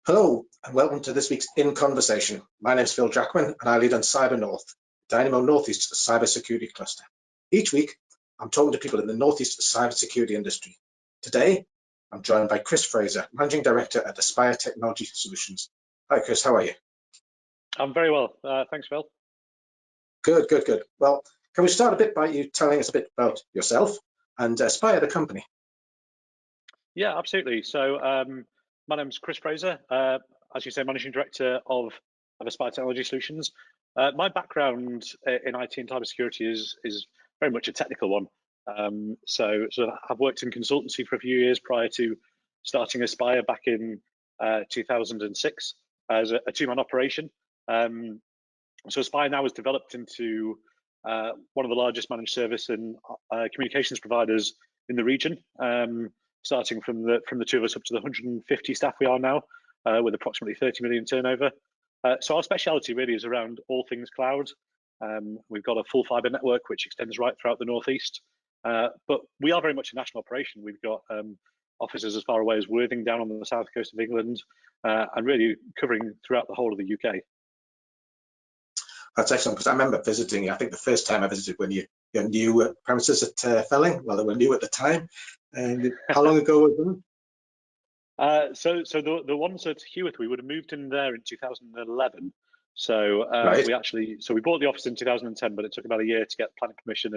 Hello, and welcome to this week's In Conversation. My name is Phil Jackman, and I lead on CyberNorth, Dynamo Northeast's cybersecurity cluster. Each week, I'm talking to people in the Northeast cybersecurity industry. Today, I'm joined by Chris Fraser, Managing Director at Aspire Technology Solutions. Hi, Chris, how are you? I'm very well. Thanks, Phil. Good. Well, can we start a bit by you telling us a bit about yourself and Aspire, the company? Yeah, absolutely. So my name's Chris Fraser, as you say, Managing Director of Aspire Technology Solutions. My background in IT and cybersecurity is very much a technical one. So I've worked in consultancy for a few years prior to starting Aspire back in 2006 as a two-man operation. So Aspire now has developed into one of the largest managed service and communications providers in the region. Starting from the two of us up to the 150 staff we are now, with approximately 30 million turnover. So our speciality really is around all things cloud. We've got a full fibre network which extends right throughout the northeast, but we are very much a national operation. We've got offices as far away as Worthing down on the south coast of England, and really covering throughout the whole of the UK. That's excellent, because I remember visiting, I think the first time I visited when your new premises at Felling, well, they were new at the time. And how long ago was that? So the ones at Heworth, we would have moved in there in 2011. So right. we bought the office in 2010, but it took about a year to get planning permission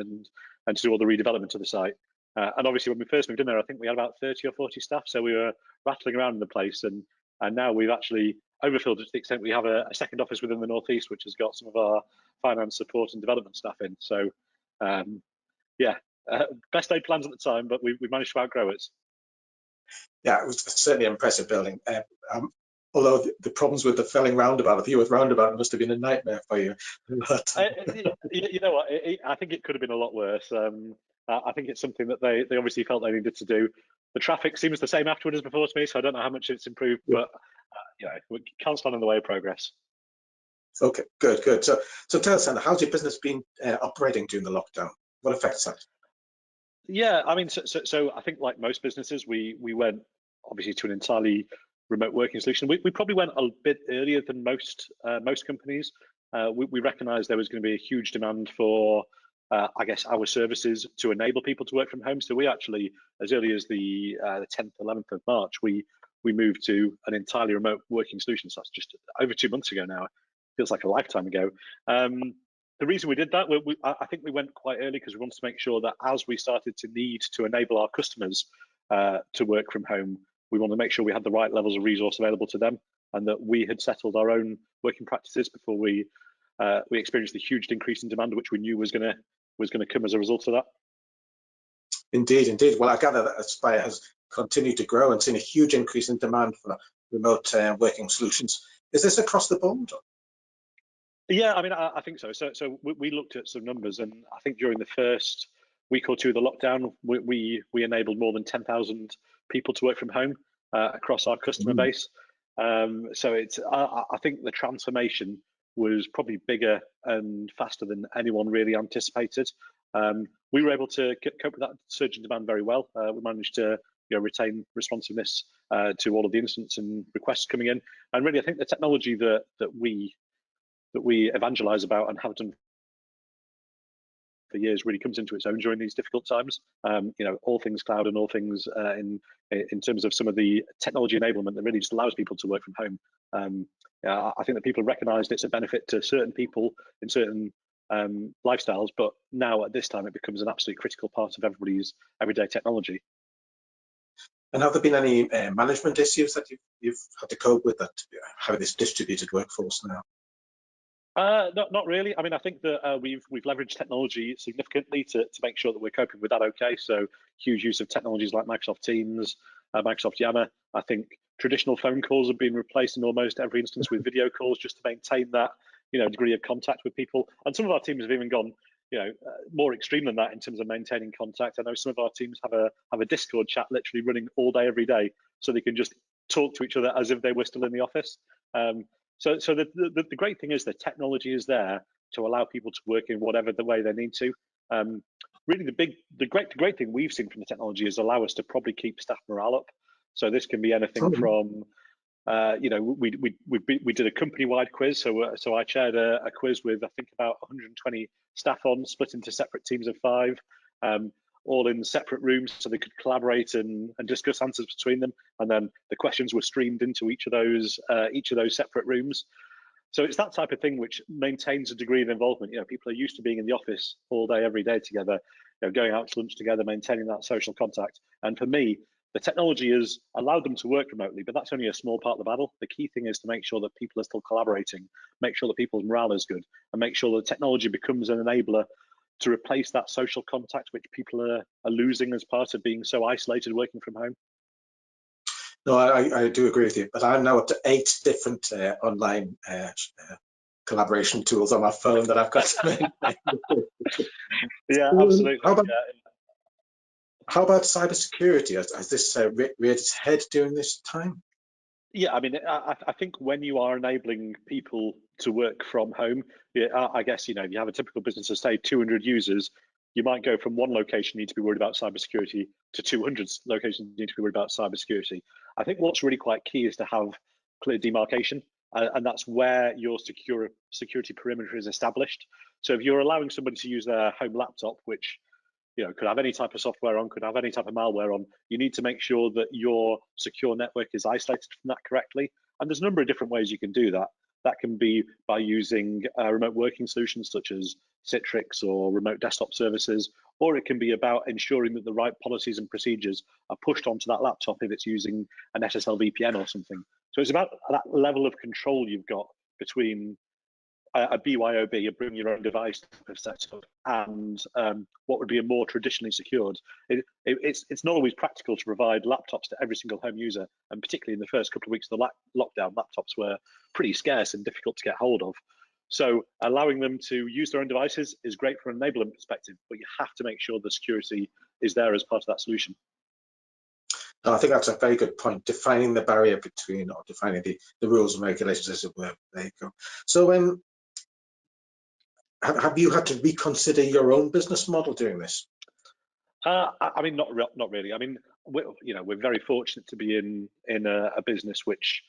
and to do all the redevelopment of the site. And obviously, when we first moved in there, I think we had about 30 or 40 staff. So we were rattling around in the place, and now we've actually overfilled to the extent we have a second office within the northeast, which has got some of our finance support and development staff in. So best laid plans at the time, but we managed to outgrow it. Yeah, it was certainly an impressive building. Although the problems with the Felling Roundabout, the Heworth Roundabout, must have been a nightmare for you. You know what? I think it could have been a lot worse. I think it's something that they obviously felt they needed to do. The traffic seems the same afterward as before to me, so I don't know how much it's improved, but we can't stand in the way of progress. Okay, good. So tell us, Anna, how's your business been operating during the lockdown? What effects had? Yeah, I mean, so I think like most businesses, we went obviously to an entirely remote working solution. We probably went a bit earlier than most companies. We recognised there was going to be a huge demand for, I guess, our services to enable people to work from home. So we actually, as early as the 10th, 11th of March, we moved to an entirely remote working solution. So that's just over 2 months ago now. It feels like a lifetime ago. The reason we did that, I think we went quite early because we wanted to make sure that as we started to need to enable our customers to work from home, we wanted to make sure we had the right levels of resource available to them, and that we had settled our own working practices before we experienced the huge increase in demand, which we knew was going to come as a result of that. Indeed. Well, I gather that Aspire has continued to grow and seen a huge increase in demand for remote working solutions. Is this across the board? Yeah, I mean, I think so. So we looked at some numbers, and I think during the first week or two of the lockdown, we enabled more than 10,000 people to work from home across our customer base. So I think the transformation was probably bigger and faster than anyone really anticipated. We were able to cope with that surge in demand very well. We managed to retain responsiveness to all of the incidents and requests coming in, and really, I think the technology that we evangelize about and have done for years really comes into its own during these difficult times. All things cloud and all things in terms of some of the technology enablement that really just allows people to work from home. I think that people recognized it's a benefit to certain people in certain lifestyles, but now at this time it becomes an absolutely critical part of everybody's everyday technology. And have there been any management issues that you've had to cope with, that having this distributed workforce now? Not really. I mean, I think that we've leveraged technology significantly to make sure that we're coping with that okay. So huge use of technologies like Microsoft Teams, Microsoft Yammer. I think traditional phone calls have been replaced in almost every instance with video calls, just to maintain that degree of contact with people. And some of our teams have even gone more extreme than that in terms of maintaining contact. I know some of our teams have a Discord chat literally running all day, every day, so they can just talk to each other as if they were still in the office. So the great thing is the technology is there to allow people to work in whatever the way they need to. Really, the great thing we've seen from the technology is allow us to probably keep staff morale up. So this can be anything from we did a company-wide quiz. So I chaired a quiz with, I think, about 120 staff on, split into separate teams of 5, all in separate rooms so they could collaborate and discuss answers between them. And then the questions were streamed into each of those separate rooms. So it's that type of thing which maintains a degree of involvement. People are used to being in the office all day, every day together, going out to lunch together, maintaining that social contact. And for me, the technology has allowed them to work remotely, but that's only a small part of the battle. The key thing is to make sure that people are still collaborating, make sure that people's morale is good, and make sure that technology becomes an enabler to replace that social contact which people are losing as part of being so isolated working from home. No, I do agree with you, but I'm now up to 8 different online collaboration tools on my phone that I've got. Yeah, absolutely. How about cybersecurity? Has this reared its head during this time? Yeah, I mean, I think when you are enabling people to work from home, I guess, if you have a typical business of, say, 200 users, you might go from one location, you need to be worried about cybersecurity, to 200 locations, you need to be worried about cybersecurity. I think what's really quite key is to have clear demarcation, and that's where your security perimeter is established. So if you're allowing somebody to use their home laptop, which could have any type of software on, could have any type of malware on, you need to make sure that your secure network is isolated from that correctly. And there's a number of different ways you can do that. That can be by using remote working solutions such as Citrix or remote desktop services, or it can be about ensuring that the right policies and procedures are pushed onto that laptop if it's using an SSL VPN or something. So it's about that level of control you've got between a BYOB, a bring your own device setup, and what would be a more traditionally secured. It's not always practical to provide laptops to every single home user, and particularly in the first couple of weeks of the lockdown, laptops were pretty scarce and difficult to get hold of. So allowing them to use their own devices is great from an enablement perspective, but you have to make sure the security is there as part of that solution. No, I think that's a very good point, defining the barrier between, or defining the rules and regulations, as it were. There you go. So have you had to reconsider your own business model during this? I mean, not really. I mean, we're very fortunate to be in a business which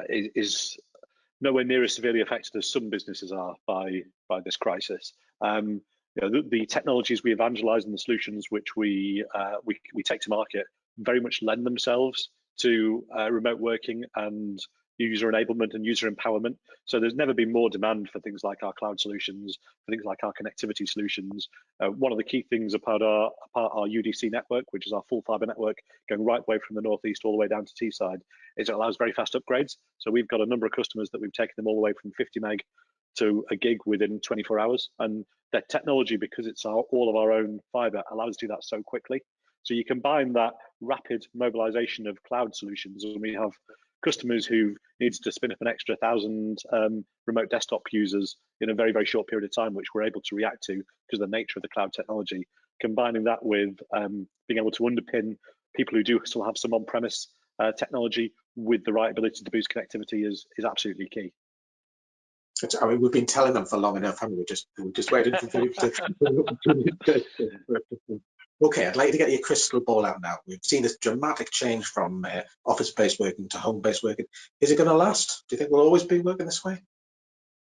is nowhere near as severely affected as some businesses are by this crisis. The technologies we evangelize and the solutions which we take to market very much lend themselves to remote working and user enablement and user empowerment. So there's never been more demand for things like our cloud solutions, for things like our connectivity solutions. One of the key things about our UDC network, which is our full fiber network, going right way from the northeast all the way down to Teesside, is it allows very fast upgrades. So we've got a number of customers that we've taken them all the way from 50 meg to a gig within 24 hours. And that technology, because it's all of our own fiber, allows us to do that so quickly. So you combine that rapid mobilization of cloud solutions, and we have customers who needs to spin up an extra 1,000 remote desktop users in a very, very short period of time, which we're able to react to because of the nature of the cloud technology. Combining that with being able to underpin people who do still have some on-premise technology with the right ability to boost connectivity is absolutely key. I mean, we've been telling them for long enough, haven't we? We're just waiting for them to. Okay, I'd like to get your crystal ball out now. We've seen this dramatic change from office-based working to home-based working. Is it going to last? Do you think we'll always be working this way?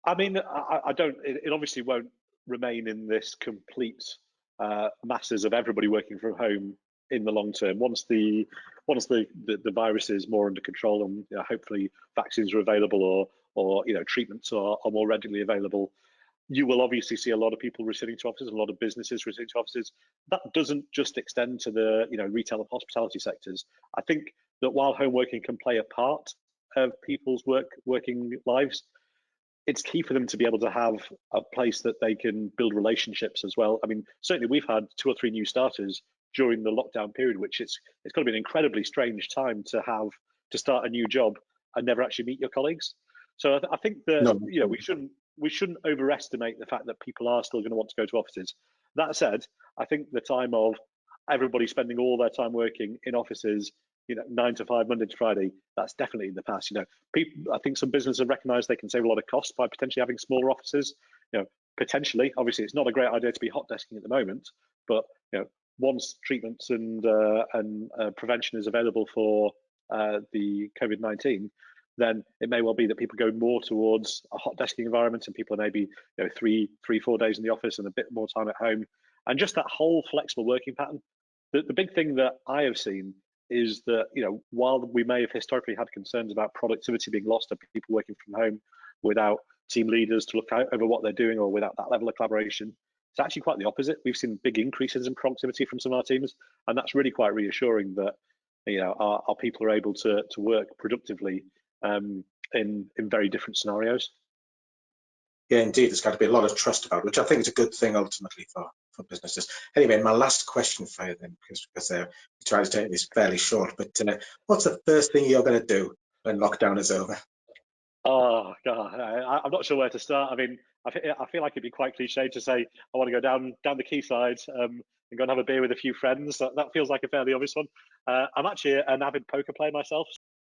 I mean, I don't. It obviously won't remain in this complete masses of everybody working from home in the long term. Once the virus is more under control and hopefully vaccines are available or treatments are more readily available, you will obviously see a lot of people returning to offices, a lot of businesses returning to offices. That doesn't just extend to the retail and hospitality sectors. I think that while home working can play a part of people's working lives, it's key for them to be able to have a place that they can build relationships as well. I mean, certainly we've had 2 or 3 new starters during the lockdown period, which it's got to be an incredibly strange time to start a new job and never actually meet your colleagues. So I think that we shouldn't overestimate the fact that people are still going to want to go to offices. That said, I think the time of everybody spending all their time working in offices, 9 to 5, Monday to Friday, that's definitely in the past. I think some businesses have recognised they can save a lot of costs by potentially having smaller offices. Potentially, obviously, it's not a great idea to be hot desking at the moment, but once treatments and prevention is available for the COVID-19, then it may well be that people go more towards a hot desking environment, and people are maybe 3-4 days in the office and a bit more time at home. And just that whole flexible working pattern. The big thing that I have seen is that, while we may have historically had concerns about productivity being lost and people working from home without team leaders to look out over what they're doing or without that level of collaboration, it's actually quite the opposite. We've seen big increases in productivity from some of our teams, and that's really quite reassuring that our people are able to work productively in very different scenarios. Yeah, indeed, there's got to be a lot of trust about it, which I think is a good thing ultimately for businesses. Anyway, my last question for you then, because we try to take this fairly short, but what's the first thing you're going to do when lockdown is over? Oh God, I'm not sure where to start. I mean, I feel like it'd be quite cliche to say I want to go down the quayside and go and have a beer with a few friends. That feels like a fairly obvious one. I'm actually an avid poker player myself,